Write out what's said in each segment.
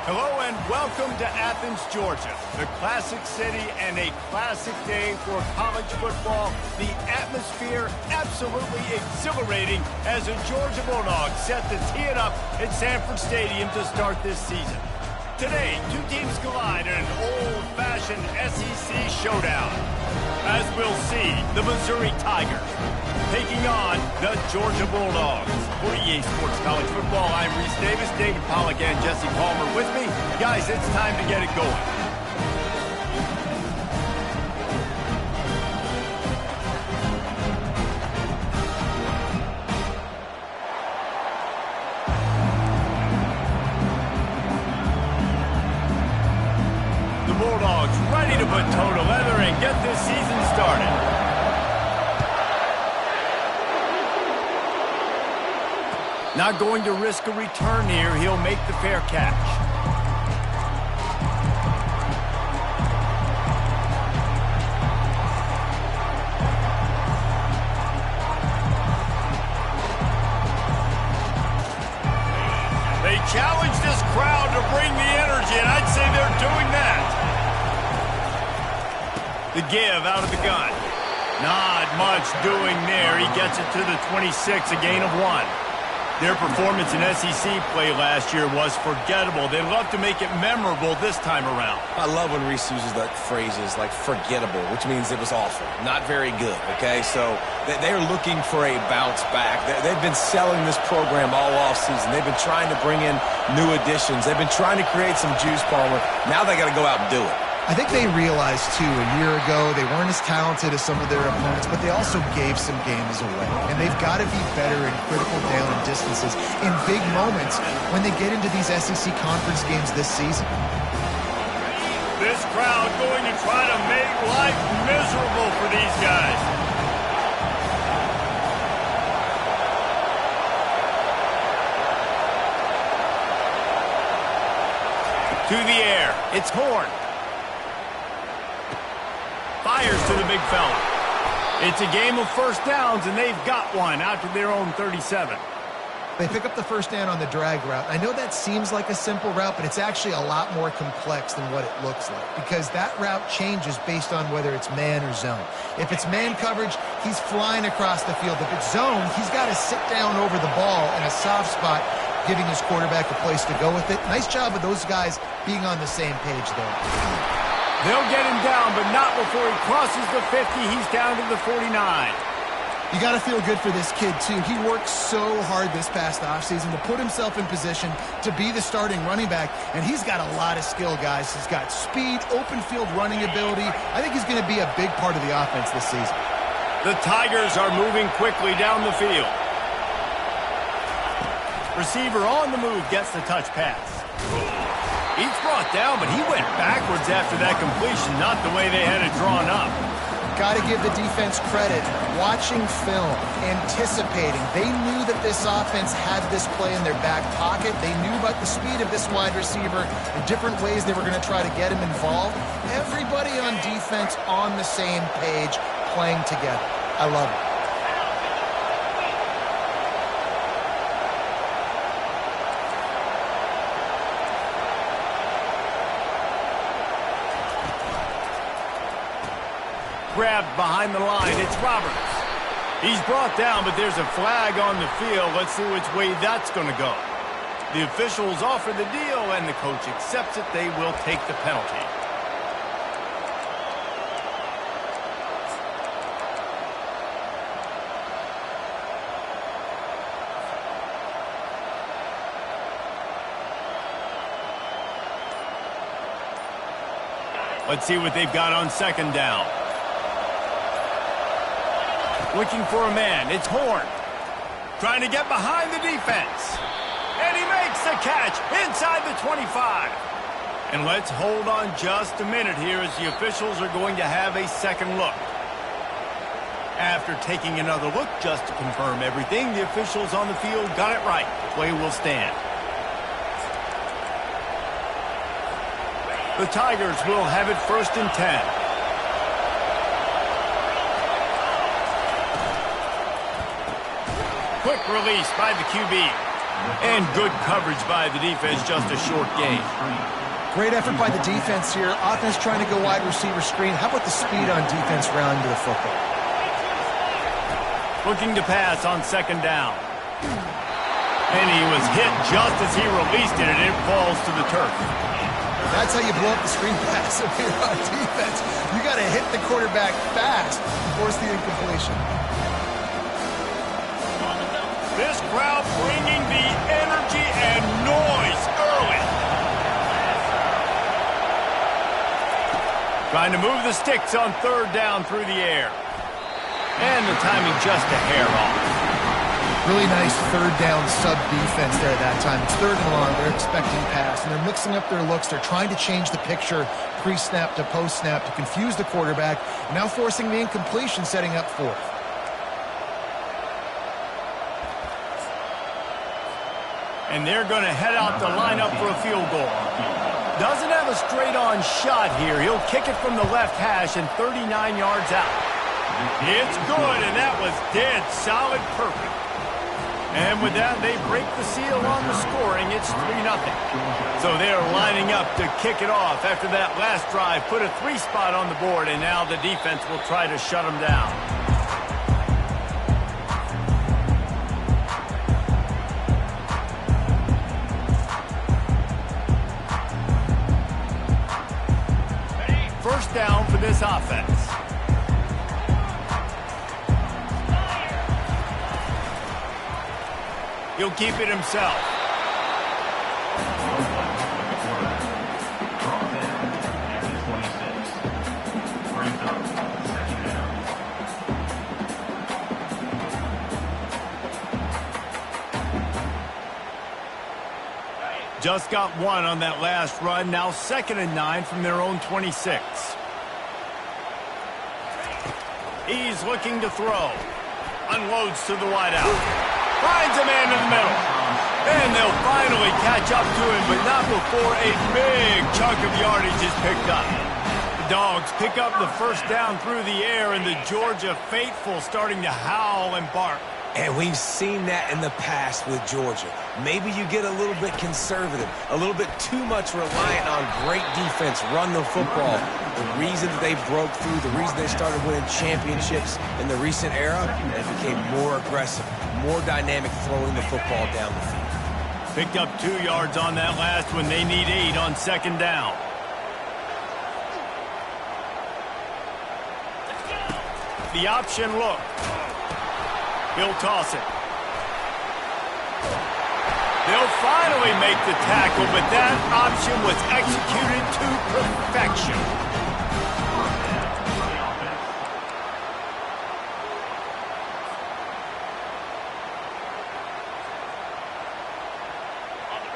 Hello and welcome to Athens, Georgia, the classic city and a classic day for college football. The atmosphere absolutely exhilarating as the Georgia Bulldogs set to tee it up at Sanford Stadium to start this season. Today, two teams collide in an old-fashioned SEC showdown. As we'll see, the Missouri Tigers taking on the Georgia Bulldogs. For EA Sports College Football, I'm Reese Davis, David Pollack, and Jesse Palmer with me. Guys, it's time to get it going. The Bulldogs ready to put toe to leather and get this season started. Not going to risk a return here. He'll make the fair catch. They challenge this crowd to bring the energy, and I'd say they're doing that. The give out of the gun. Not much doing there. He gets it to the 26, a gain of 1. Their performance in SEC play last year was forgettable. They'd love to make it memorable this time around. I love when Reese uses that phrases like forgettable, which means it was awful, not very good, okay? So they're looking for a bounce back. They've been selling this program all offseason. They've been trying to bring in new additions. They've been trying to create some juice, Palmer. Now they got to go out and do it. I think they realized, too, a year ago they weren't as talented as some of their opponents, but they also gave some games away. And they've got to be better in critical down and distances in big moments when they get into these SEC conference games this season. This crowd going to try to make life miserable for these guys. To the air. It's Horn. Fires to the big fella. It's a game of first downs, and they've got one out to their own 37. They pick up the first down on the drag route. I know that seems like a simple route, but it's actually a lot more complex than what it looks like because that route changes based on whether it's man or zone. If it's man coverage, he's flying across the field. If it's zone, he's got to sit down over the ball in a soft spot, giving his quarterback a place to go with it. Nice job of those guys being on the same page there. They'll get him down, but not before he crosses the 50. He's down to the 49. You got to feel good for this kid, too. He worked so hard this past offseason to put himself in position to be the starting running back, and he's got a lot of skill, guys. He's got speed, open field running ability. I think he's going to be a big part of the offense this season. The Tigers are moving quickly down the field. Receiver on the move gets the touch pass. He's brought down, but he went backwards after that completion, not the way they had it drawn up. Got to give the defense credit. Watching film, anticipating. They knew that this offense had this play in their back pocket. They knew about the speed of this wide receiver and different ways they were going to try to get him involved. Everybody on defense on the same page, playing together. I love it. Grabbed behind the line. It's Roberts. He's brought down, but there's a flag on the field. Let's see which way that's going to go. The officials offer the deal, and the coach accepts it. They will take the penalty. Let's see what they've got on second down. Looking for a man. It's Horn. Trying to get behind the defense. And he makes the catch inside the 25. And let's hold on just a minute here as the officials are going to have a second look. After taking another look just to confirm everything, the officials on the field got it right. Play will stand. The Tigers will have it 1st and 10. Quick release by the QB. And good coverage by the defense, just a short gain. Great effort by the defense here. Offense trying to go wide receiver screen. How about the speed on defense rounding to the football? Looking to pass on second down. And he was hit just as he released it, and it falls to the turf. That's how you blow up the screen pass if you're on defense. You got to hit the quarterback fast and force the incompletion. This crowd bringing the energy and noise early. Trying to move the sticks on third down through the air. And the timing just a hair off. Really nice third down sub-defense there that time. It's third and long. They're expecting pass, and they're mixing up their looks. They're trying to change the picture pre-snap to post-snap to confuse the quarterback, now forcing the incompletion, setting up fourth. And they're going to head out to line up for a field goal. Doesn't have a straight-on shot here. He'll kick it from the left hash and 39 yards out. It's good, and that was dead solid perfect. And with that, they break the seal on the scoring. It's 3-0. So they're lining up to kick it off after that last drive. Put a 3 spot on the board, and now the defense will try to shut them down. First down for this offense. He'll keep it himself. Just got one on that last run. Now 2nd and 9 from their own 26. He's looking to throw. Unloads to the wideout. Finds a man in the middle. And they'll finally catch up to him, but not before a big chunk of yardage is picked up. The Dogs pick up the first down through the air, and the Georgia faithful starting to howl and bark. And we've seen that in the past with Georgia. Maybe you get a little bit conservative, a little bit too much reliant on great defense, run the football. The reason that they broke through, the reason they started winning championships in the recent era, they became more aggressive, more dynamic throwing the football down the field. Picked up 2 yards on that last one. They need 8 on second down. The option look. He'll toss it. They'll finally make the tackle, but that option was executed to perfection.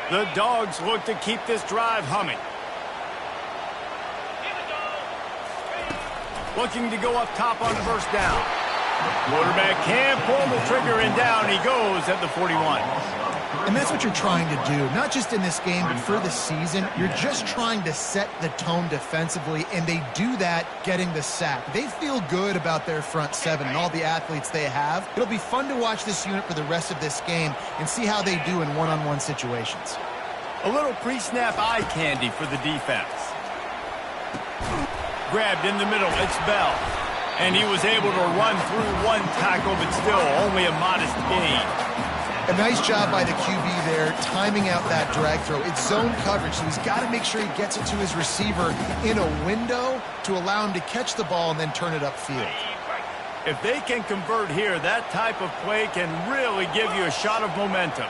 The Dogs look to keep this drive humming. Looking to go up top on first down. Quarterback can't pull the trigger, and down he goes at the 41. And that's what you're trying to do, not just in this game, but for the season. You're just trying to set the tone defensively, and they do that getting the sack. They feel good about their front seven and all the athletes they have. It'll be fun to watch this unit for the rest of this game and see how they do in one-on-one situations. A little pre-snap eye candy for the defense. Grabbed in the middle, it's Bell. And he was able to run through one tackle, but still only a modest gain. A nice job by the QB there, timing out that drag throw. It's zone coverage, so he's got to make sure he gets it to his receiver in a window to allow him to catch the ball and then turn it upfield. If they can convert here, that type of play can really give you a shot of momentum.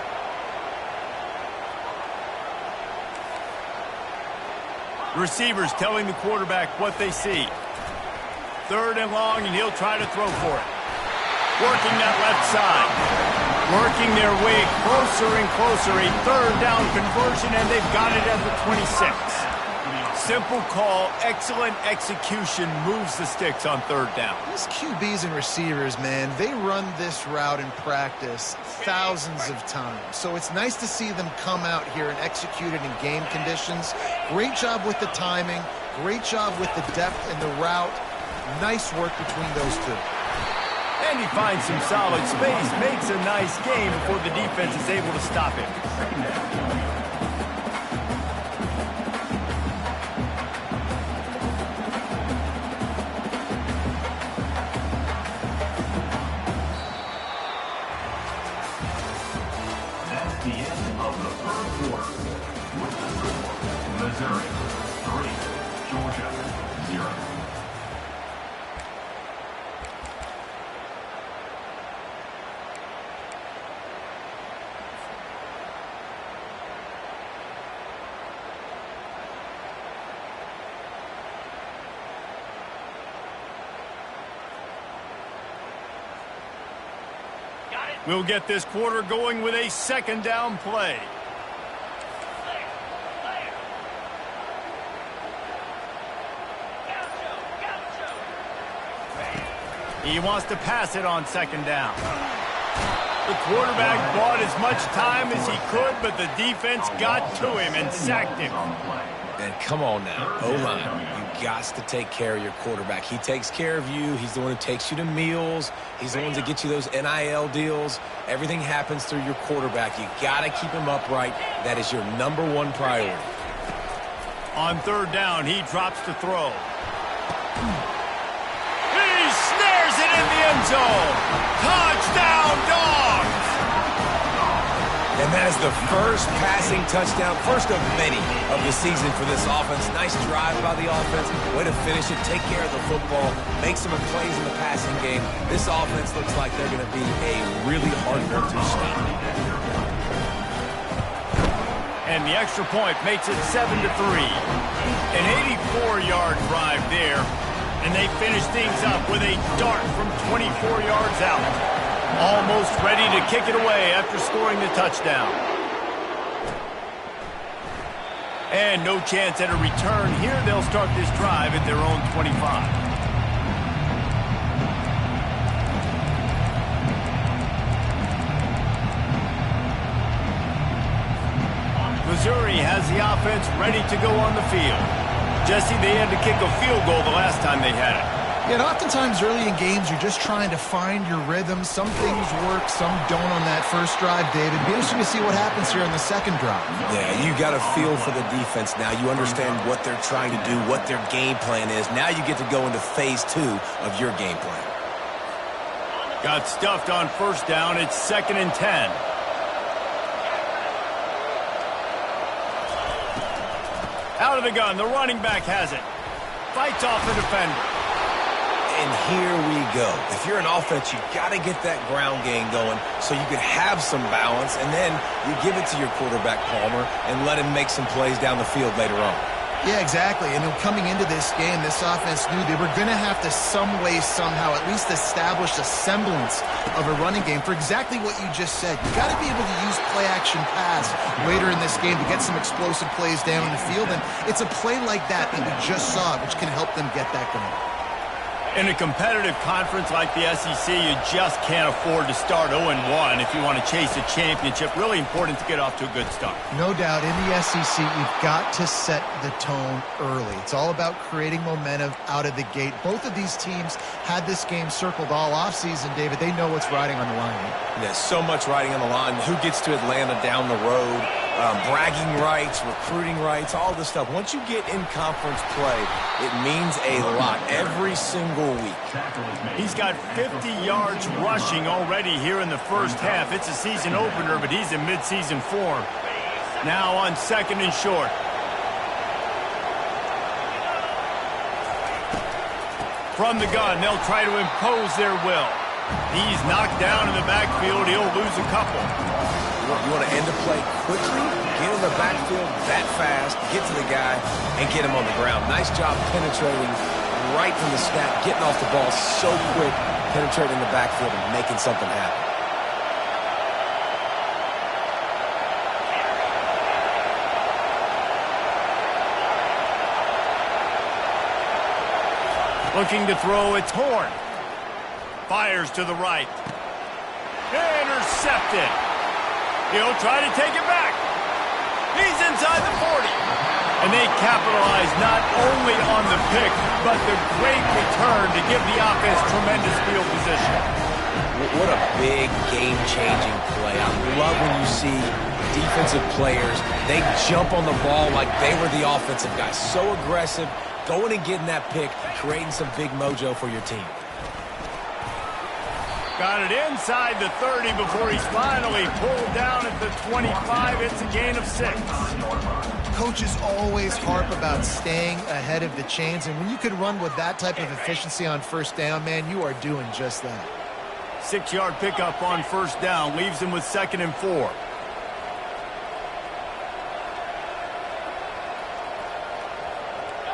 Receivers telling the quarterback what they see. 3rd and long, and he'll try to throw for it. Working that left side. Working their way closer and closer. A 3rd down conversion, and they've got it at the 26. Simple call, excellent execution, moves the sticks on 3rd down. These QBs and receivers, man, they run this route in practice thousands of times. So it's nice to see them come out here and execute it in game conditions. Great job with the timing. Great job with the depth and the route. Nice work between those two. And he finds some solid space, makes a nice game before the defense is able to stop him. That's the end of the third quarter. With the score, Missouri 3, Georgia 0. We'll get this quarter going with a second down play. He wants to pass it on second down. The quarterback bought as much time as he could, but the defense got to him and sacked him. And come on now, O-line, you got to take care of your quarterback. He takes care of you. He's the one who takes you to meals. He's the one that gets you those NIL deals. Everything happens through your quarterback. You got to keep him upright. That is your #1 priority. On third down, he drops to throw. He snares it in the end zone. Touchdown, Dogs! And that is the first passing touchdown, first of many of the season for this offense. Nice drive by the offense. Way to finish it, take care of the football, make some plays in the passing game. This offense looks like they're going to be a really hard one to stop. And the extra point makes it 7-3. An 84-yard drive there. And they finish things up with a dart from 24 yards out. Almost ready to kick it away after scoring the touchdown. And no chance at a return here. They'll start this drive at their own 25. Missouri has the offense ready to go on the field. Jesse, they had to kick a field goal the last time they had it. Yeah, and oftentimes early in games, you're just trying to find your rhythm. Some things work, some don't on that first drive, David. Be interesting to see what happens here on the second drive. Yeah, you got a feel for the defense now. You understand what they're trying to do, what their game plan is. Now you get to go into phase 2 of your game plan. Got stuffed on first down. It's 2nd and 10. Out of the gun. The running back has it. Fights off the defender. And here we go. If you're an offense, you got to get that ground game going so you can have some balance, and then you give it to your quarterback, Palmer, and let him make some plays down the field later on. Yeah, exactly. And coming into this game, this offense knew they were going to have to some way, somehow, at least establish a semblance of a running game for exactly what you just said. You got to be able to use play-action pass later in this game to get some explosive plays down the field, and it's a play like that that we just saw, which can help them get that going. In a competitive conference like the SEC, you just can't afford to start 0-1 if you want to chase a championship. Really important to get off to a good start. No doubt, in the SEC, you've got to set the tone early. It's all about creating momentum out of the gate. Both of these teams had this game circled all offseason, David. They know what's riding on the line. There's so much riding on the line. Who gets to Atlanta down the road? Bragging rights, recruiting rights, all this stuff. Once you get in conference play, it means a lot every single week. He's got 50 yards rushing already here in the first half. It's a season opener, but he's in midseason form. Now on 2nd and short. From the gun, they'll try to impose their will. He's knocked down in the backfield. He'll lose a couple. You want to end the play quickly, get in the backfield that fast, get to the guy, and get him on the ground. Nice job penetrating right from the snap, getting off the ball so quick, penetrating the backfield and making something happen. Looking to throw, it's Horn. Fires to the right. Intercepted. He'll try to take it back. He's inside the 40. And they capitalize not only on the pick, but the great return to give the offense tremendous field position. What a big game-changing play. I love when you see defensive players, they jump on the ball like they were the offensive guys. So aggressive, going and getting that pick, creating some big mojo for your team. Got it inside the 30 before he's finally pulled down at the 25. It's a gain of 6. Coaches always harp about staying ahead of the chains, and when you can run with that type of efficiency on first down, man, you are doing just that. 6-yard pickup on first down leaves him with 2nd and 4.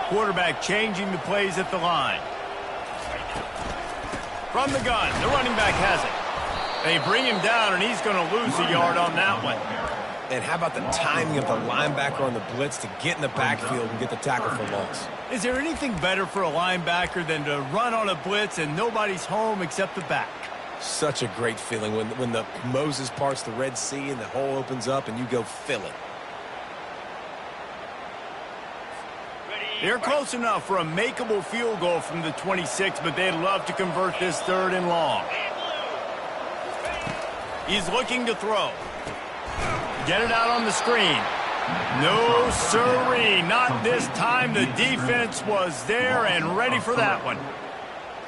Quarterback changing the plays at the line. From the gun, the running back has it. They bring him down, and he's going to lose a yard on that one. And how about the timing of the linebacker on the blitz to get in the backfield and get the tackle for loss? Is there anything better for a linebacker than to run on a blitz and nobody's home except the back? Such a great feeling when the Moses parts the Red Sea and the hole opens up and you go fill it. They're close enough for a makeable field goal from the 26, but they'd love to convert this 3rd and long. He's looking to throw. Get it out on the screen. No, sirree, not this time. The defense was there and ready for that one.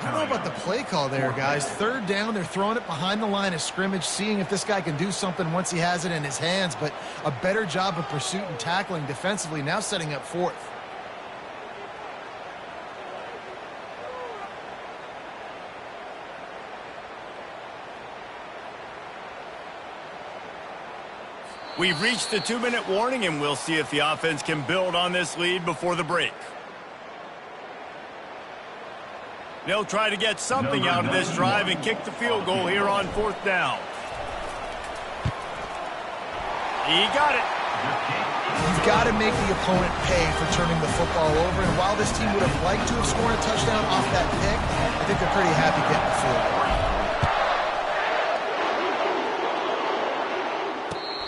I don't know about the play call there, guys. 3rd down, they're throwing it behind the line of scrimmage, seeing if this guy can do something once he has it in his hands, but a better job of pursuit and tackling defensively, now setting up 4th. We've reached the 2-minute warning, and we'll see if the offense can build on this lead before the break. They'll try to get something out of this drive and kick the field goal here on 4th down. He got it. You've got to make the opponent pay for turning the football over, and while this team would have liked to have scored a touchdown off that pick, I think they're pretty happy getting the field goal.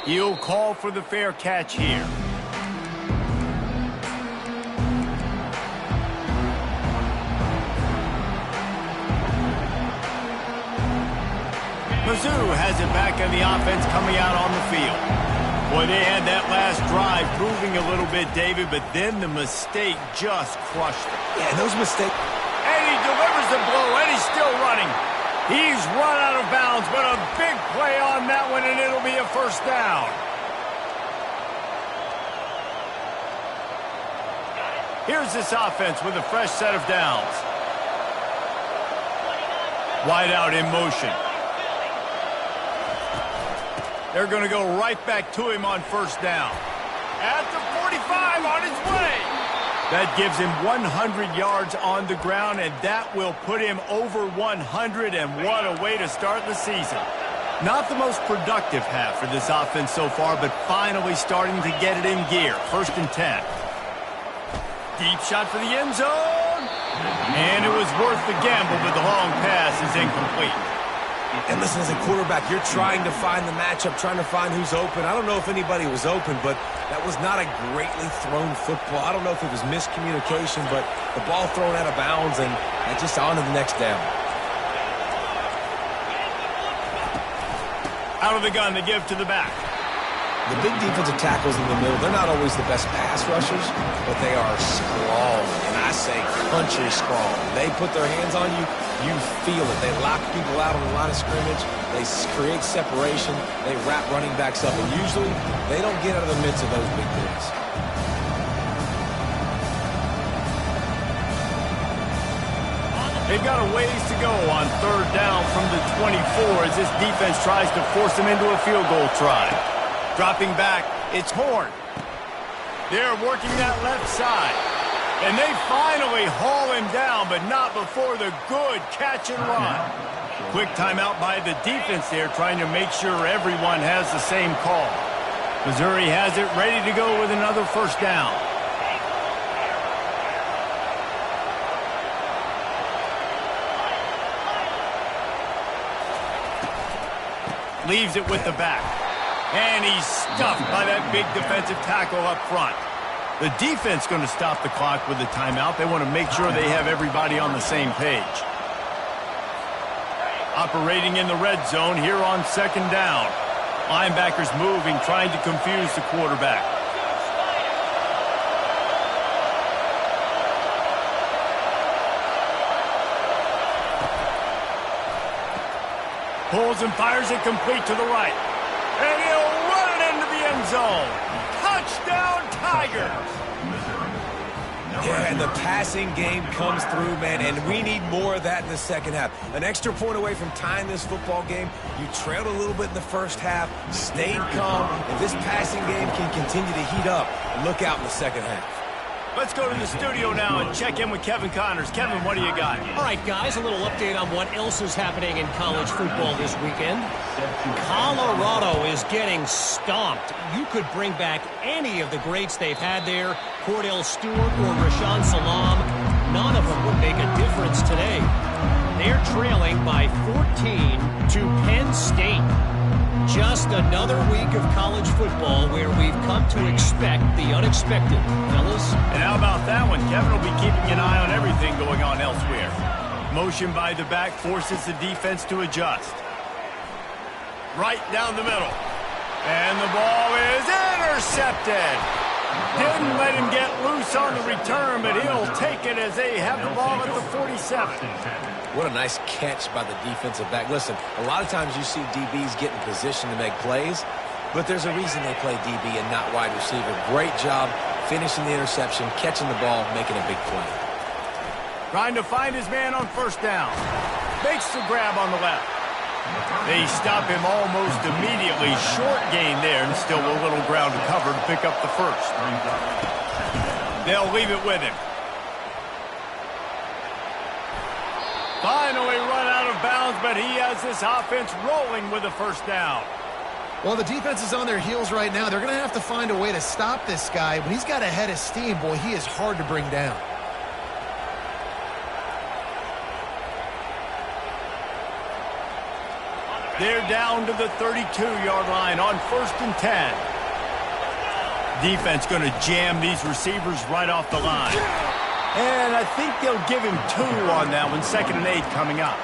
He'll call for the fair catch here. Mizzou has it back on the offense coming out on the field. Boy, they had that last drive moving a little bit, David, but then the mistake just crushed them. Yeah, those mistakes. And he delivers the blow, and he's still running. He's run out of bounds, but a big play on that one, and it'll be a 1st down. Here's this offense with a fresh set of downs. Wide out in motion. They're going to go right back to him on 1st down. At the 45 on his way. That gives him 100 yards on the ground, and that will put him over 100, and what a way to start the season. Not the most productive half for this offense so far, but finally starting to get it in gear. 1st and 10. Deep shot for the end zone. And it was worth the gamble, but the long pass is incomplete. And listen, as a quarterback, you're trying to find the matchup, trying to find who's open. I don't know if anybody was open, but that was not a greatly thrown football. I don't know if it was miscommunication, but the ball thrown out of bounds, and just on to the next down. Out of the gun, they give to the back. The big defensive tackles in the middle, they're not always the best pass rushers, but they are strong, and I say country strong. They put their hands on you, you feel it. They lock people out on the line of scrimmage. They create separation. They wrap running backs up, and usually they don't get out of the midst of those big plays. They've got a ways to go on 3rd down from the 24 as this defense tries to force them into a field goal try. Dropping back, it's Horn. They're working that left side. And they finally haul him down, but not before the good catch and run. Quick timeout by the defense there, trying to make sure everyone has the same call. Missouri has it ready to go with another 1st down. Leaves it with the back. And he's stuffed by that big defensive tackle up front. The defense going to stop the clock with the timeout. They want to make sure they have everybody on the same page. Operating in the red zone here on second down. Linebackers moving, trying to confuse the quarterback. Pulls and fires it complete to the right. And he'll run it into the end zone. Touchdown, Tigers! Yeah, and the passing game comes through, man, and we need more of that in the second half. An extra point away from tying this football game. You trailed a little bit in the first half, stayed calm. If this passing game can continue to heat up, look out in the second half. Let's go to the studio now and check in with Kevin Connors. Kevin, what do you got? All right, guys, a little update on what else is happening in college football this weekend. Colorado is getting stomped. You could bring back any of the greats they've had there, Cordell Stewart or Rashaan Salam. None of them would make a difference today. They're trailing by 14 to Penn State. Just another week of college football where we've come to expect the unexpected, fellas. And how about that one? Kevin will be keeping an eye on everything going on elsewhere. Motion by the back forces the defense to adjust. Right down the middle. And the ball is intercepted. Didn't let him get loose on the return, but he'll take it as they have the ball at the 47. What a nice catch by the defensive back. Listen, a lot of times you see DBs get in position to make plays, but there's a reason they play DB and not wide receiver. Great job finishing the interception, catching the ball, making a big play. Trying to find his man on first down. Makes the grab on the left. They stop him almost immediately. Short gain there, and still a little ground to cover to pick up the first. They'll leave it with him. Finally run out of bounds, but he has this offense rolling with a first down. Well, the defense is on their heels right now. They're going to have to find a way to stop this guy. When he's got a head of steam, boy, he is hard to bring down. They're down to the 32-yard line on 1st and 10. Defense going to jam these receivers right off the line. And I think they'll give him 2 on that one. 2nd and 8 coming up.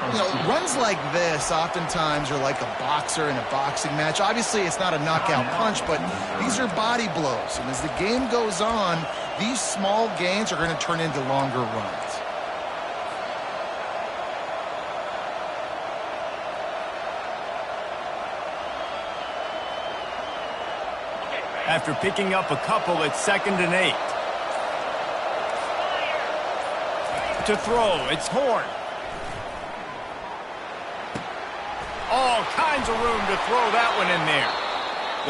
You know, runs like this oftentimes are like a boxer in a boxing match. Obviously, it's not a knockout punch, but these are body blows. And as the game goes on, these small gains are going to turn into longer runs. After picking up a couple at 2nd and 8. To throw, it's Horn. All kinds of room to throw that one in there.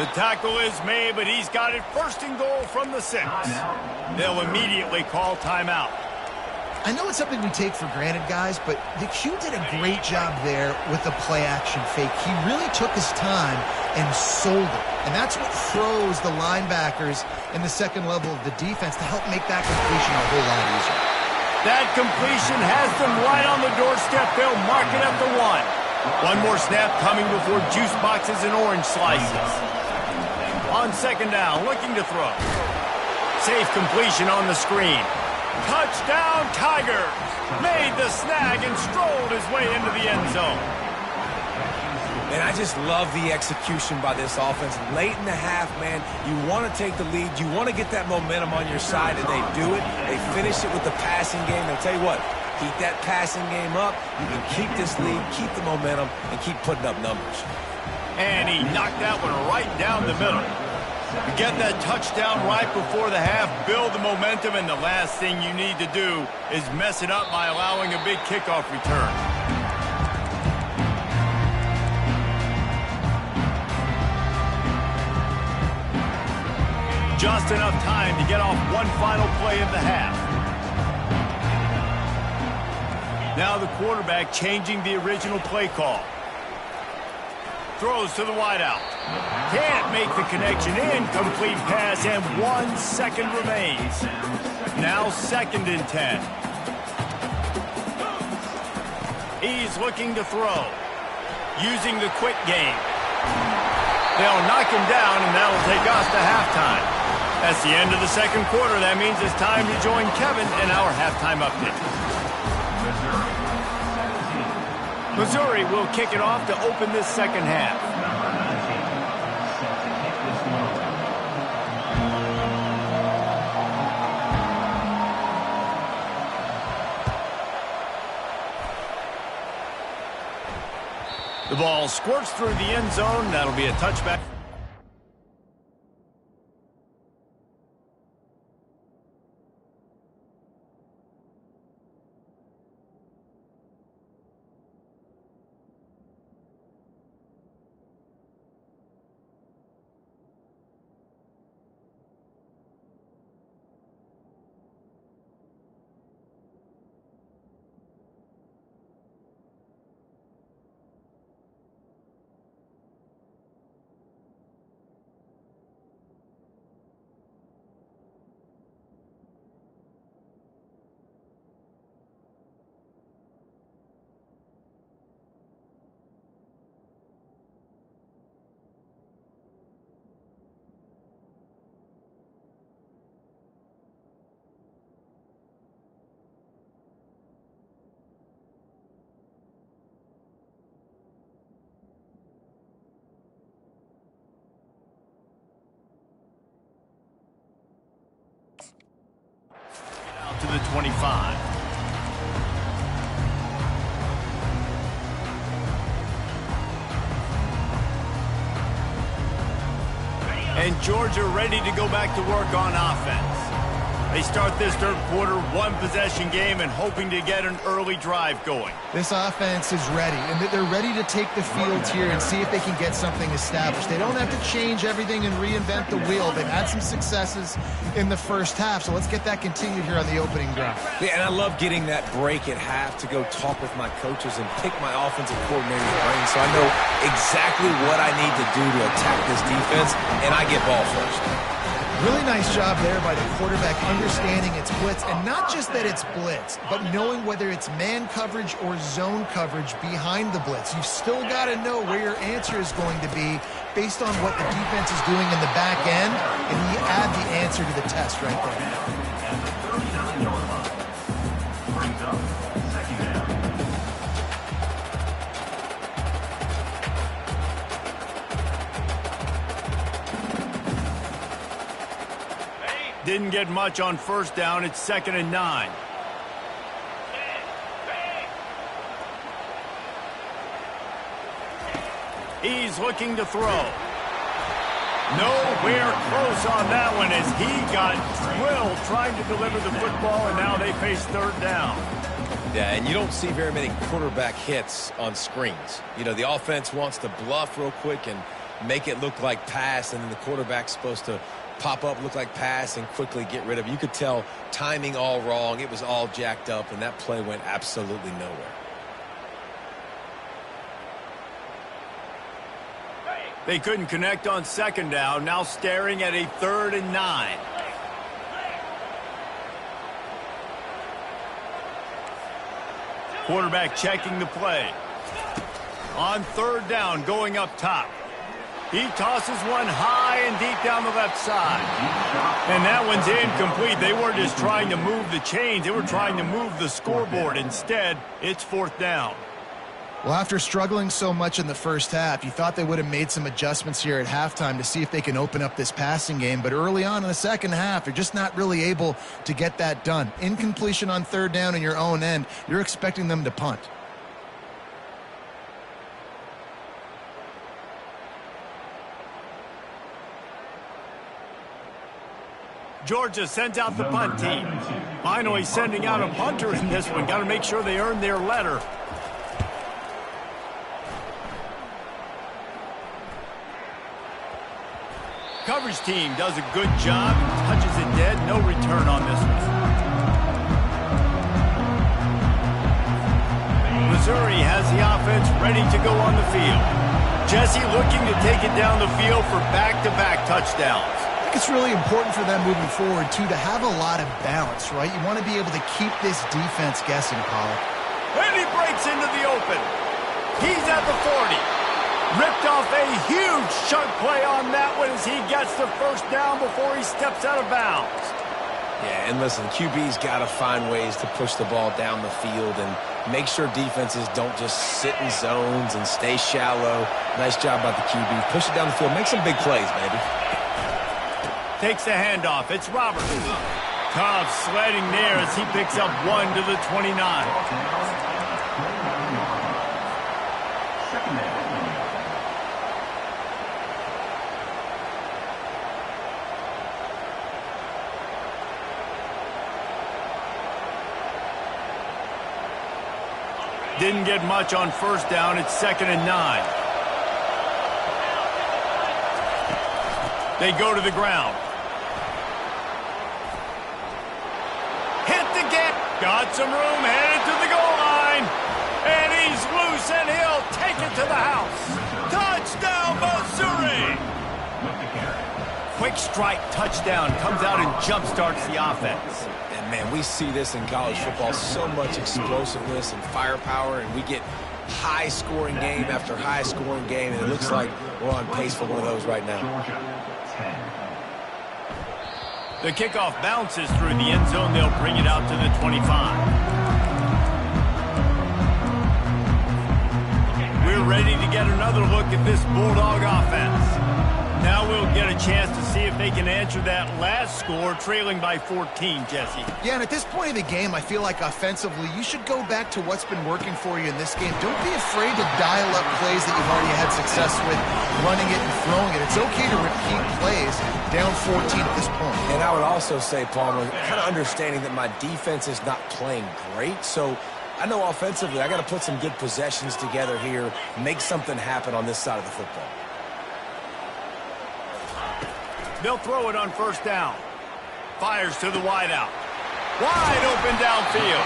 The tackle is made, but he's got it 1st and goal from the 6. They'll immediately call timeout. I know it's something we take for granted, guys, but the Q did a great job there with the play-action fake. He really took his time and sold it. And that's what throws the linebackers in the second level of the defense to help make that completion a whole lot easier. That completion has them right on the doorstep. They'll mark it at the 1. One more snap coming before juice boxes and orange slices. On 2nd down, looking to throw. Safe completion on the screen. Touchdown, Tigers! Made the snag and strolled his way into the end zone. And I just love the execution by this offense. Late in the half, man, you want to take the lead. You want to get that momentum on your side, and they do it. They finish it with the passing game. I'll tell you what, keep that passing game up. You can keep this lead, keep the momentum, and keep putting up numbers. And he knocked that one right down the middle. You get that touchdown right before the half, build the momentum, and the last thing you need to do is mess it up by allowing a big kickoff return. Just enough time to get off one final play of the half. Now the quarterback changing the original play call. Throws to the wideout. Can't make the connection. Incomplete pass, and 1 second remains. Now 2nd and 10. He's looking to throw. Using the quick game. They'll knock him down, and that'll take us to halftime. That's the end of the second quarter. That means it's time to join Kevin in our halftime update. Missouri 17, Missouri will kick it off to open this second half. Number 19, set to kick this one away. The ball squirts through the end zone. That'll be a touchback. To the 25. And Georgia ready to go back to work on offense. They start this third quarter one-possession game and hoping to get an early drive going. This offense is ready, and they're ready to take the field here and see if they can get something established. They don't have to change everything and reinvent the wheel. They've had some successes in the first half, so let's get that continued here on the opening drive. Yeah, and I love getting that break at half to go talk with my coaches and pick my offensive coordinator's brain so I know exactly what I need to do to attack this defense, and I get ball first. Really nice job there by the quarterback understanding it's blitz, and not just that it's blitz, but knowing whether it's man coverage or zone coverage behind the blitz. You've still got to know where your answer is going to be based on what the defense is doing in the back end, and you add the answer to the test right there. At the 39-yard line. Brings up second down. Didn't get much on first down. It's 2nd and 9. He's looking to throw. Nowhere close on that one as he got drilled trying to deliver the football, and now they face third down. Yeah, and you don't see very many quarterback hits on screens. You know, the offense wants to bluff real quick and make it look like pass, and then the quarterback's supposed to pop up, look like pass, and quickly get rid of it. You could tell timing all wrong. It was all jacked up, and that play went absolutely nowhere. They couldn't connect on second down, now staring at a 3rd and 9. Quarterback checking the play. On 3rd down, going up top. He tosses one high and deep down the left side. And that one's incomplete. They weren't just trying to move the chains. They were trying to move the scoreboard. Instead, it's 4th down. Well, after struggling so much in the first half, you thought they would have made some adjustments here at halftime to see if they can open up this passing game. But early on in the second half, they're just not really able to get that done. Incompletion on 3rd down in your own end, you're expecting them to punt. Georgia sends out the punt team. Finally sending out a punter in this one. Got to make sure they earn their letter. Coverage team does a good job. Touches it dead. No return on this one. Missouri has the offense ready to go on the field. Jesse looking to take it down the field for back-to-back touchdowns. I think it's really important for them moving forward, too, to have a lot of balance, right? You want to be able to keep this defense guessing, Pollock. And he breaks into the open. He's at the 40. Ripped off a huge chunk play on that one as he gets the first down before he steps out of bounds. Yeah, and listen, QB's got to find ways to push the ball down the field and make sure defenses don't just sit in zones and stay shallow. Nice job by the QB. Push it down the field. Make some big plays, baby. Takes the handoff. It's Roberts. Cobb sledding there as he picks up 1 to the 29. Didn't get much on first down. It's 2nd and 9. They go to the ground. Hit the gap. Got some room. Headed to the goal line. And he's loose, and he'll take it to the house. Touchdown, Missouri! Quick strike touchdown. Comes out and jump-starts the offense. And, man, we see this in college football. So much explosiveness and firepower, and we get high-scoring game after high-scoring game, and it looks like we're on pace for one of those right now. The kickoff bounces through the end zone. They'll bring it out to the 25. We're ready to get another look at this Bulldog offense. Now we'll get a chance to see if they can answer that last score, trailing by 14, Jesse. Yeah, and at this point of the game, I feel like offensively, you should go back to what's been working for you in this game. Don't be afraid to dial up plays that you've already had success with, running it and throwing it. It's okay to repeat plays down 14 at this point. And I would also say, Palmer, kind of understanding that my defense is not playing great, so I know offensively I got to put some good possessions together here, make something happen on this side of the football. They'll throw it on first down. Fires to the wideout. Wide open downfield.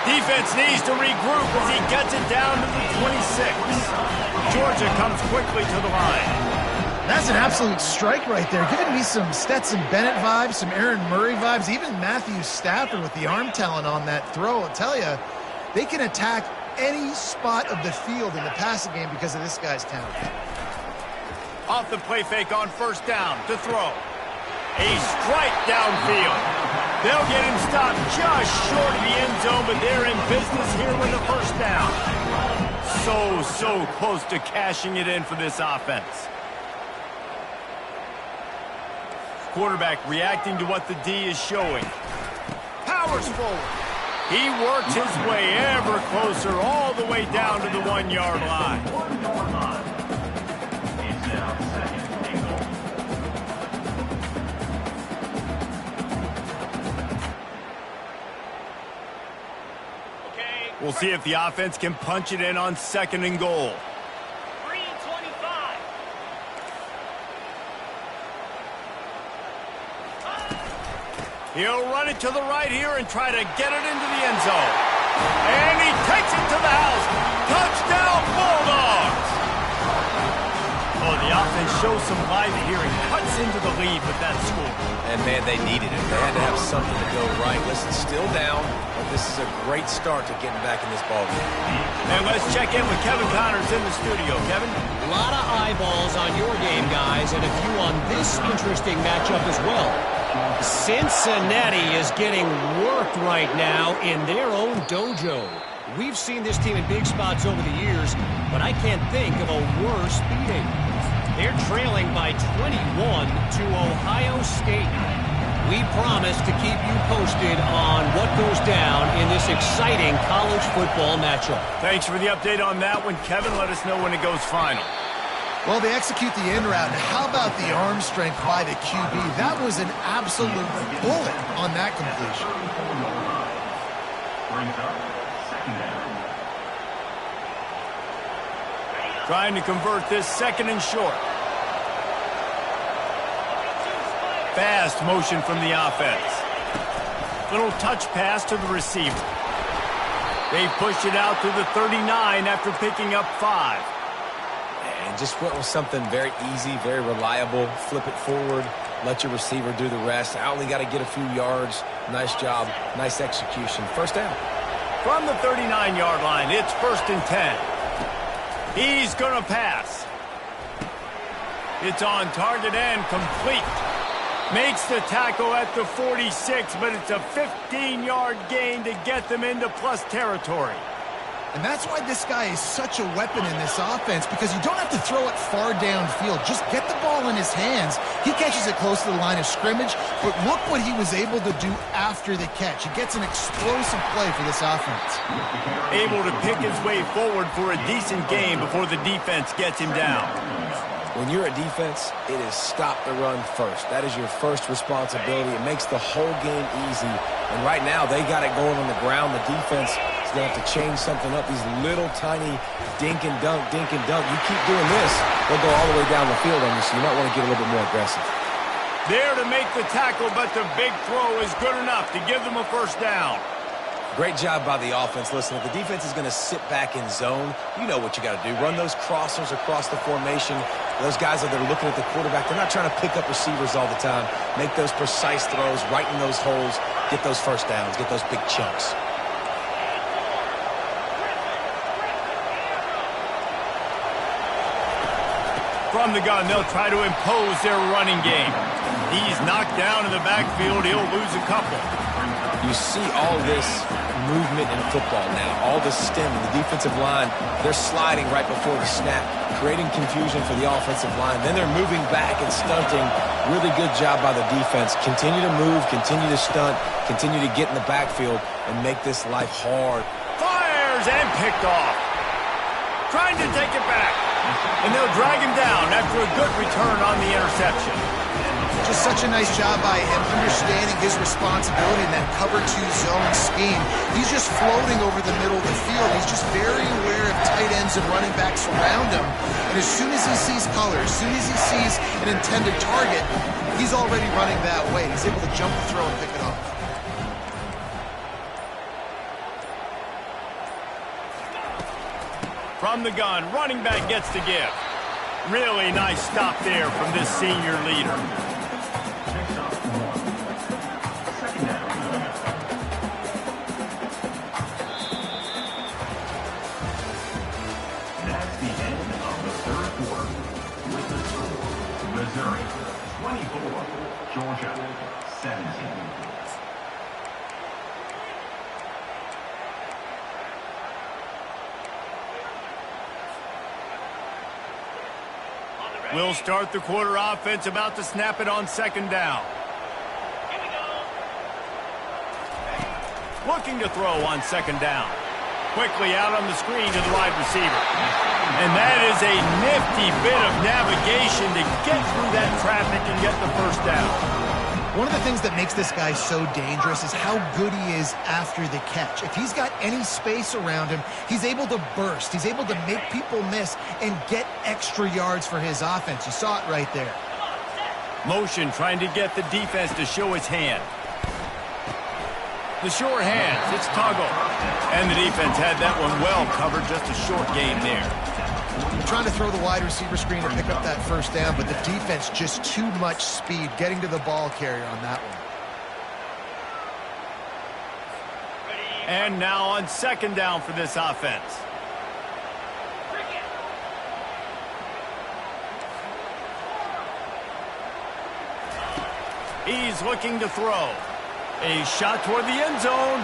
Defense needs to regroup as he gets it down to the 26. Georgia comes quickly to the line. That's an absolute strike right there. Giving me some Stetson Bennett vibes, some Aaron Murray vibes, even Matthew Stafford with the arm talent on that throw. I'll tell you, they can attack any spot of the field in the passing game because of this guy's talent. Off the play fake on first down to throw. A strike downfield. They'll get him stopped just short of the end zone, but they're in business here with the first down. So close to cashing it in for this offense. Quarterback reacting to what the D is showing. Powers forward. He works his way ever closer all the way down to the 1-yard line. We'll see if the offense can punch it in on 2nd and goal. 3:25. He'll run it to the right here and try to get it into the end zone. And he takes it to the house. Touchdown, Bulldogs! Oh, the offense shows some life here and cuts into the lead with that score. And, man, they needed it. They had to have something to go right. Listen, still down, but this is a great start to getting back in this ballgame. And let's check in with Kevin Connors in the studio. Kevin? A lot of eyeballs on your game, guys, and a few on this interesting matchup as well. Cincinnati is getting worked right now in their own dojo. We've seen this team in big spots over the years, but I can't think of a worse beating. They're trailing by 21 to Ohio State. We promise to keep you posted on what goes down in this exciting college football matchup. Thanks for the update on that one, Kevin. Let us know when it goes final. Well, they execute the end route. And how about the arm strength by the QB? That was an absolute bullet on that completion. Brings up 2nd down. Trying to convert this 2nd and short. Fast motion from the offense. Little touch pass to the receiver. They push it out to the 39 after picking up 5. And just went with something very easy, very reliable. Flip it forward, let your receiver do the rest. I only got to get a few yards. Nice job, nice execution. First down. From the 39-yard line, it's 1st and 10. He's going to pass. It's on target and complete. Makes the tackle at the 46, but it's a 15-yard gain to get them into plus territory. And that's why this guy is such a weapon in this offense, because you don't have to throw it far downfield. Just get the ball in his hands. He catches it close to the line of scrimmage, but look what he was able to do after the catch. He gets an explosive play for this offense. Able to pick his way forward for a decent game before the defense gets him down. When you're a defense, it is stop the run first. That is your first responsibility. It makes the whole game easy. And right now, they got it going on the ground. The defense is going to have to change something up. These little tiny dink and dunk, dink and dunk. You keep doing this, they'll go all the way down the field on you, so you might want to get a little bit more aggressive. There to make the tackle, but the big throw is good enough to give them a first down. Great job by the offense. Listen, if the defense is going to sit back in zone, you know what you got to do. Run those crossers across the formation. Those guys that are looking at the quarterback, they're not trying to pick up receivers all the time. Make those precise throws, right in those holes, get those first downs, get those big chunks. From the gun, they'll try to impose their running game. He's knocked down in the backfield. He'll lose a couple. You see all this movement in football now, all the stem in the defensive line. They're sliding right before the snap, creating confusion for the offensive line. Then they're moving back and stunting. Really good job by the defense. Continue to move, continue to stunt, continue to get in the backfield and make this life hard. Fires and picked off. Trying to take it back. And they'll drag him down after a good return on the interception. Just such a nice job by him understanding his responsibility in that cover 2 zone scheme. He's just floating over the middle of the field. He's just very aware of tight ends and running backs around him. And as soon as he sees color, as soon as he sees an intended target, he's already running that way. He's able to jump the throw and pick it off. From the gun, running back gets the give. Really nice stop there from this senior leader. That's the end of the third quarter. With the score, Missouri 24, Georgia 17. We'll start the quarter offense, about to snap it on second down. Looking to throw on second down. Quickly out on the screen to the wide receiver. And that is a nifty bit of navigation to get through that traffic and get the first down. One of the things that makes this guy so dangerous is how good he is after the catch. If he's got any space around him, he's able to burst. He's able to make people miss and get extra yards for his offense. You saw it right there. Motion trying to get the defense to show his hand. The sure hands, it's Toggle. And the defense had that one well covered, just a short gain there. Trying to throw the wide receiver screen to pick up that first down, but the defense just too much speed getting to the ball carrier on that one. And now on second down for this offense. He's looking to throw. A shot toward the end zone.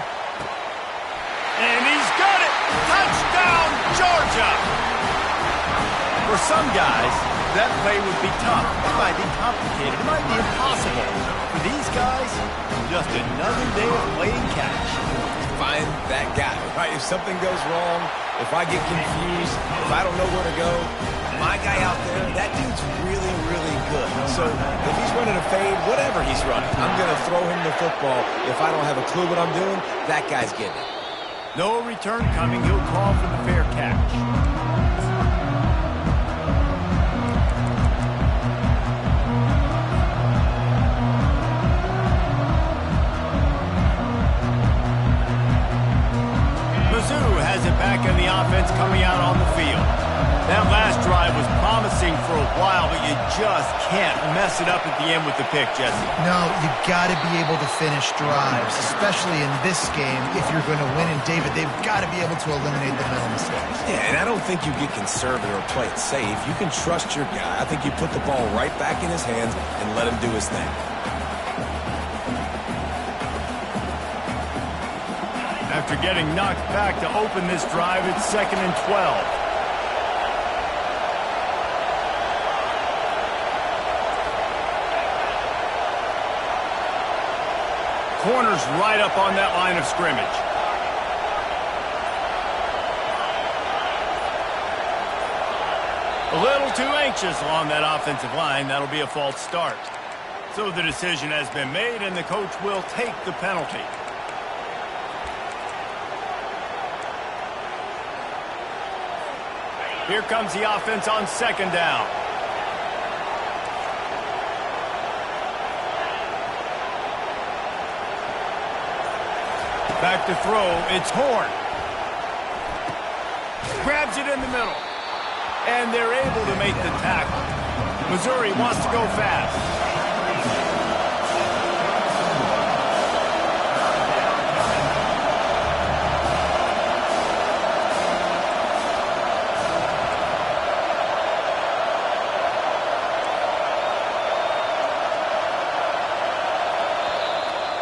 And he's got it! Touchdown, Georgia! For some guys, that play would be tough. It might be complicated. It might be impossible. For these guys, just another day of playing catch. Find that guy, right? If something goes wrong, if I get confused, if I don't know where to go, my guy out there, that dude's really, really good. So if he's running a fade, whatever he's running, I'm going to throw him the football. If I don't have a clue what I'm doing, that guy's getting it. No return coming. He'll call for the fair catch. Mizzou has it back in the offense coming out on the field. That last drive was promising for a while, but you just can't mess it up at the end with the pick, Jesse. No, you got to be able to finish drives, especially in this game. If you're going to win, and David, they've got to be able to eliminate the mental mistakes. Yeah, and I don't think you get conservative or play it safe. You can trust your guy. I think you put the ball right back in his hands and let him do his thing. After getting knocked back to open this drive, it's 2nd and 12. Corner's right up on that line of scrimmage. A little too anxious along that offensive line. That'll be a false start. So the decision has been made, and the coach will take the penalty. Here comes the offense on 2nd down. Back to throw, it's Horn. Grabs it in the middle. And they're able to make the tackle. Missouri wants to go fast.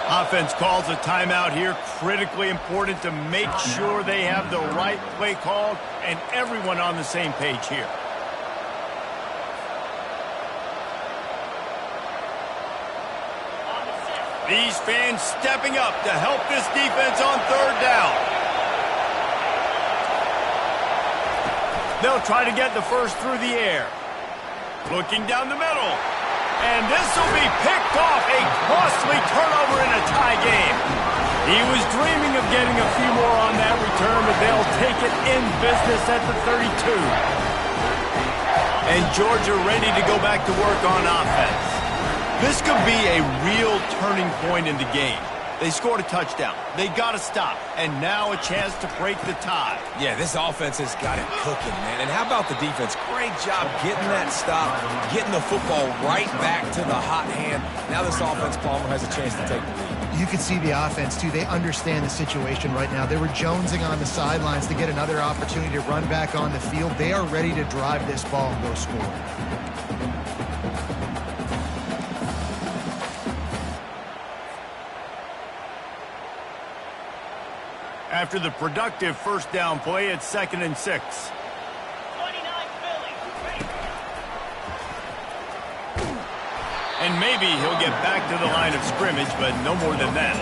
Offense calls a timeout here. Critically important to make sure they have the right play called and everyone on the same page here. These fans stepping up to help this defense on 3rd down. They'll try to get the first through the air. Looking down the middle. And this will be picked off. A costly turnover in a tie game. He was dreaming of getting a few more on that return, but they'll take it in business at the 32. And Georgia ready to go back to work on offense. This could be a real turning point in the game. They scored a touchdown. They got to stop. And now a chance to break the tie. Yeah, this offense has got it cooking, man. And how about the defense? Great job getting that stop, getting the football right back to the hot hand. Now this offense, Palmer, has a chance to take the lead. You can see the offense, too. They understand the situation right now. They were jonesing on the sidelines to get another opportunity to run back on the field. They are ready to drive this ball and go score. After the productive first down play, it's 2nd and 6. 29 Philly. And maybe he'll get back to the line of scrimmage, but no more than that.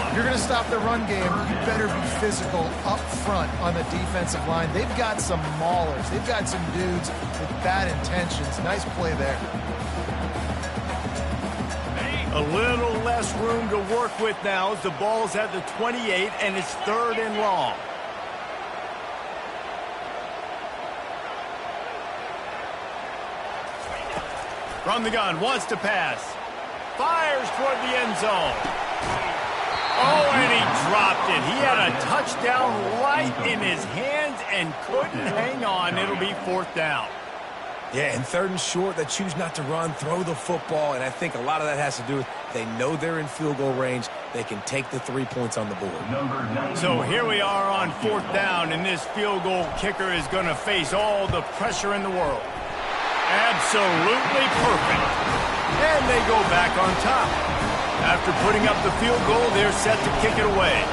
If you're going to stop the run game, you better be physical up front on the defensive line. They've got some maulers. They've got some dudes with bad intentions. Nice play there. A little less room to work with now as the ball's at the 28 and it's 3rd and long. From the gun, wants to pass. Fires toward the end zone. Oh, and he dropped it. He had a touchdown right in his hands and couldn't hang on. It'll be 4th down. Yeah, and 3rd and short, they choose not to run, throw the football, and I think a lot of that has to do with they know they're in field goal range. They can take the 3 points on the board. So here we are on 4th down, and this field goal kicker is going to face all the pressure in the world. Absolutely perfect. And they go back on top. After putting up the field goal, they're set to kick it away.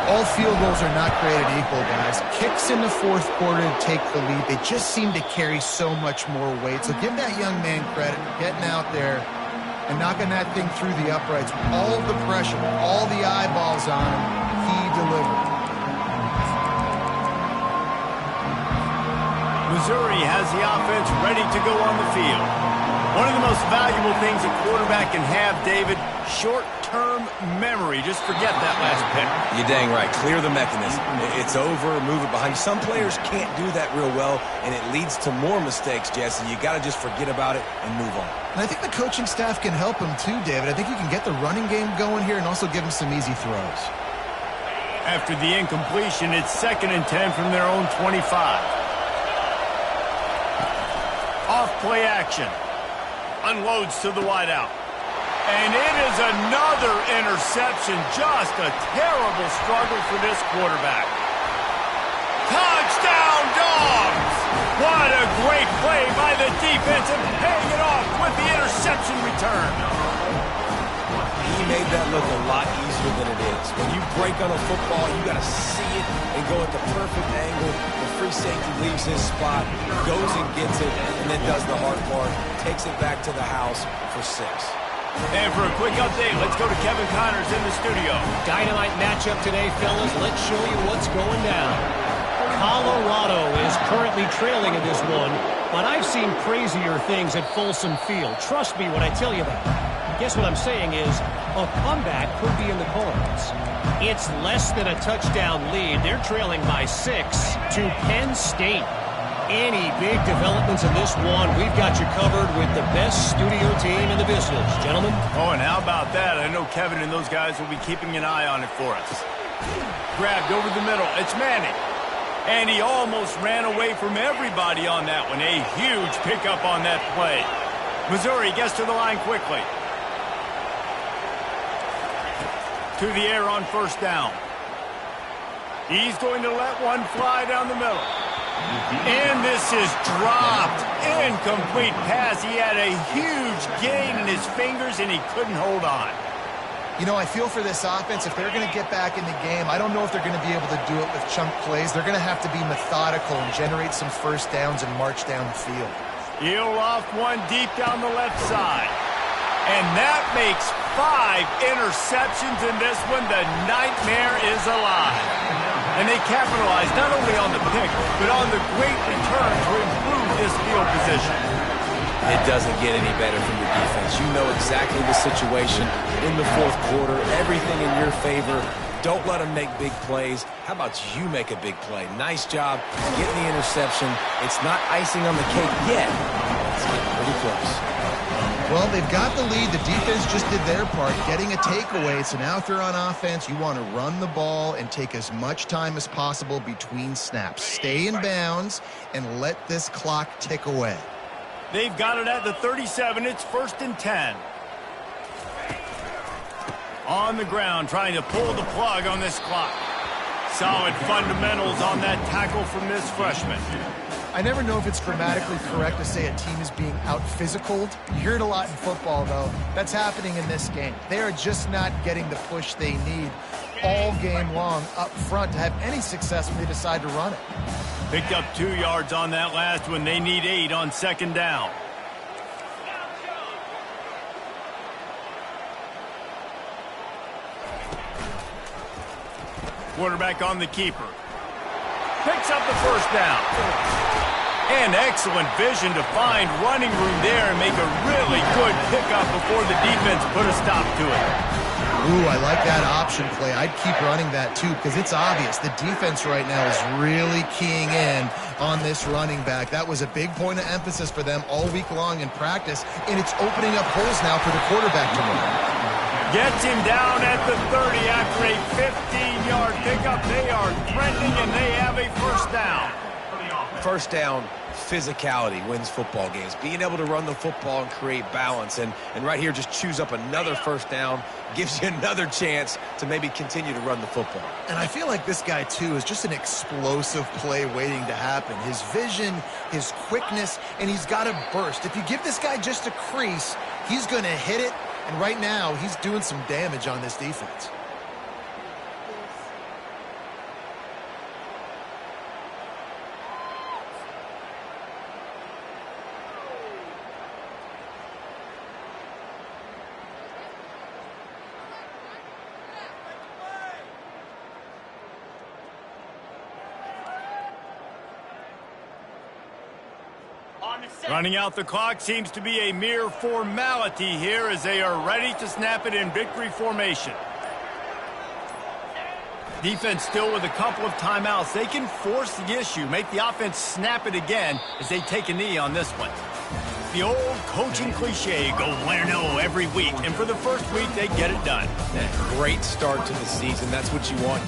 All field goals are not created equal, guys. Kicks in the 4th quarter to take the lead. They just seem to carry so much more weight. So give that young man credit for getting out there and knocking that thing through the uprights. All the pressure, all the eyeballs on him, he delivered. Missouri has the offense ready to go on the field. One of the most valuable things a quarterback can have, David, short-term memory. Just forget that last pick. You're dang right. Clear the mechanism. It's over, move it behind you. Some players can't do that real well, and it leads to more mistakes, Jesse. You got to just forget about it and move on. And I think the coaching staff can help him too, David. I think you can get the running game going here and also give him some easy throws. After the incompletion, it's 2nd and 10 from their own 25. Off play action. Unloads to the wideout. And it is another interception. Just a terrible struggle for this quarterback. Touchdown, Dogs! What a great play by the defense and paying it off with the interception return. he made that look a lot easier than it is. When you break on a football, you got to see it and go at the perfect angle. The free safety leaves his spot, goes and gets it, and then does the hard part, takes it back to the house for 6. And for a quick update, let's go to Kevin Connors in the studio. Dynamite matchup today, fellas. Let's show you what's going down. Colorado is currently trailing in this one, but I've seen crazier things at Folsom Field. Trust me when I tell you that. Guess what I'm saying is a comeback could be in the cards. It's less than a touchdown lead. They're trailing by 6 to Penn State. Any big developments in this one, we've got you covered with the best studio team in the business. Gentlemen? Oh, and how about that? I know Kevin and those guys will be keeping an eye on it for us. Grabbed over the middle. It's Manning. And he almost ran away from everybody on that one. A huge pickup on that play. Missouri gets to the line quickly. To the air on first down. He's going to let one fly down the middle. And this is dropped. Incomplete pass. He had a huge gain in his fingers, and he couldn't hold on. You know, I feel for this offense, if they're going to get back in the game, I don't know if they're going to be able to do it with chunk plays. They're going to have to be methodical and generate some first downs and march down the field. He'll off one deep down the left side. And that makes 5 interceptions in this one. The nightmare is alive. And they capitalize not only on the pick, but on the great return to improve this field position. It doesn't get any better from your defense. You know exactly the situation in the fourth quarter. Everything in your favor. Don't let them make big plays. How about you make a big play? Nice job getting the interception. It's not icing on the cake yet. It's getting pretty close. Well, they've got the lead. The defense just did their part, getting a takeaway. So now if you're on offense, you want to run the ball and take as much time as possible between snaps. Stay in bounds and let this clock tick away. They've got it at the 37. It's 1st and 10. On the ground, trying to pull the plug on this clock. Solid fundamentals on that tackle from this freshman. I never know if it's grammatically correct to say a team is being out-physicaled. You hear it a lot in football, though. That's happening in this game. They are just not getting the push they need all game long up front to have any success when they decide to run it. Picked up 2 yards on that last one. They need 8 on 2nd down. Quarterback on the keeper. Picks up the first down. And excellent vision to find running room there and make a really good pickup before the defense put a stop to it. Ooh, I like that option play. I'd keep running that too because it's obvious the defense right now is really keying in on this running back. That was a big point of emphasis for them all week long in practice, and it's opening up holes now for the quarterback to run. Gets him down at the 30 after a 15-yard pickup. They are threatening, and they have a first down. First down, physicality wins football games. Being able to run the football and create balance. And right here, just choose up another first down, gives you another chance to maybe continue to run the football. And I feel like this guy, too, is just an explosive play waiting to happen. His vision, his quickness, and he's got a burst. If you give this guy just a crease, he's going to hit it. And right now, he's doing some damage on this defense. Running out the clock seems to be a mere formality here as they are ready to snap it in victory formation. Defense still with a couple of timeouts. They can force the issue, make the offense snap it again as they take a knee on this one. The old coaching cliche, go win or no every week. And for the first week, they get it done. Great start to the season. That's what you want.